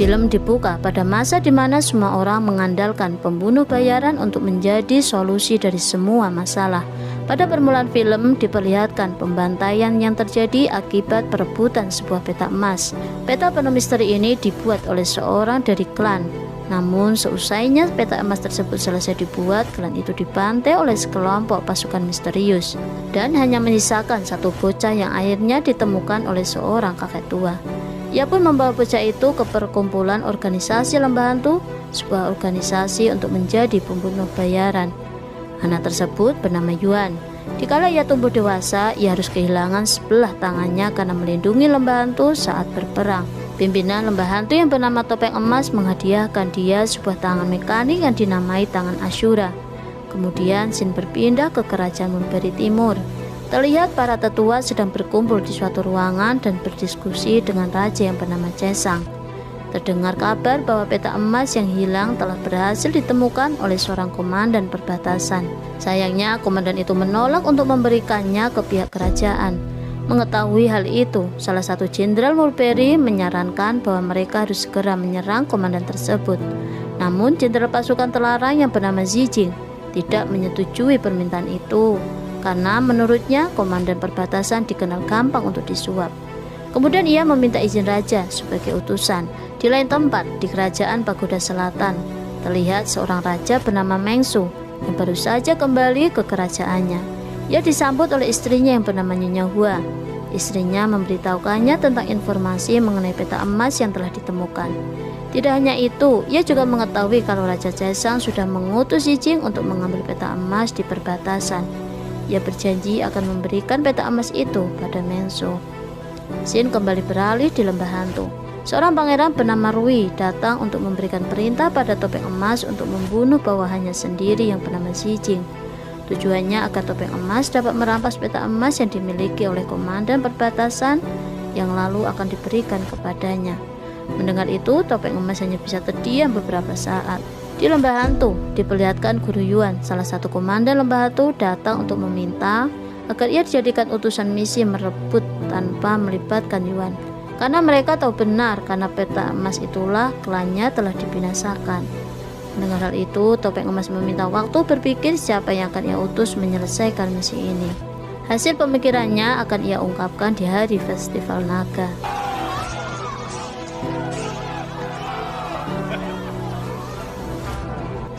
Film dibuka pada masa di mana semua orang mengandalkan pembunuh bayaran untuk menjadi solusi dari semua masalah. Pada permulaan film diperlihatkan pembantaian yang terjadi akibat perebutan sebuah peta emas. Peta penuh misteri ini dibuat oleh seorang dari klan. Namun seusainya peta emas tersebut selesai dibuat, klan itu dibantai oleh sekelompok pasukan misterius dan hanya menyisakan satu bocah yang akhirnya ditemukan oleh seorang kakek tua. Ia pun membawa bocah itu ke perkumpulan organisasi lembah hantu, sebuah organisasi untuk menjadi pembunuh bayaran. Anak tersebut bernama Yuan. Dikala ia tumbuh dewasa, ia harus kehilangan sebelah tangannya karena melindungi lembah hantu saat berperang. Pimpinan lembah hantu yang bernama Topeng Emas menghadiahkan dia sebuah tangan mekanik yang dinamai tangan Ashura. Kemudian scene berpindah ke kerajaan Mulberry Timur. Terlihat para tetua sedang berkumpul di suatu ruangan dan berdiskusi dengan raja yang bernama Cesang. Terdengar kabar bahwa peta emas yang hilang telah berhasil ditemukan oleh seorang komandan perbatasan. Sayangnya komandan itu menolak untuk memberikannya ke pihak kerajaan. Mengetahui hal itu, salah satu jenderal Mulberry menyarankan bahwa mereka harus segera menyerang komandan tersebut. Namun jenderal pasukan terlarang yang bernama Zijing tidak menyetujui permintaan itu, karena menurutnya komandan perbatasan dikenal gampang untuk disuap. Kemudian ia meminta izin raja sebagai utusan. Di lain tempat, di kerajaan Pagoda Selatan, terlihat seorang raja bernama Mengsu yang baru saja kembali ke kerajaannya. Ia disambut oleh istrinya yang bernama Nyonya Hua. Istrinya memberitahukannya tentang informasi mengenai peta emas yang telah ditemukan. Tidak hanya itu, ia juga mengetahui kalau Raja Cesang sudah mengutus Zijing untuk mengambil peta emas di perbatasan. Ia berjanji akan memberikan peta emas itu pada Mengsu. Scene kembali beralih di lembah hantu. Seorang pangeran bernama Rui datang untuk memberikan perintah pada Topeng Emas untuk membunuh bawahannya sendiri yang bernama Zijing. Tujuannya agar Topeng Emas dapat merampas peta emas yang dimiliki oleh komandan perbatasan yang lalu akan diberikan kepadanya. Mendengar itu, Topeng Emas hanya bisa terdiam beberapa saat. Di lembah hantu diperlihatkan Guru Yuan, salah satu komandan lembah hantu, datang untuk meminta agar ia dijadikan utusan misi merebut tanpa melibatkan Yuan. Karena mereka tahu benar karena peta emas itulah klannya telah dibinasakan. Mendengar hal itu, Topeng Emas meminta waktu berpikir siapa yang akan ia utus menyelesaikan misi ini. Hasil pemikirannya akan ia ungkapkan di hari Festival Naga.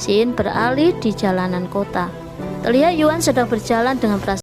Scene beralih di jalanan kota. Terlihat Yuan sedang berjalan dengan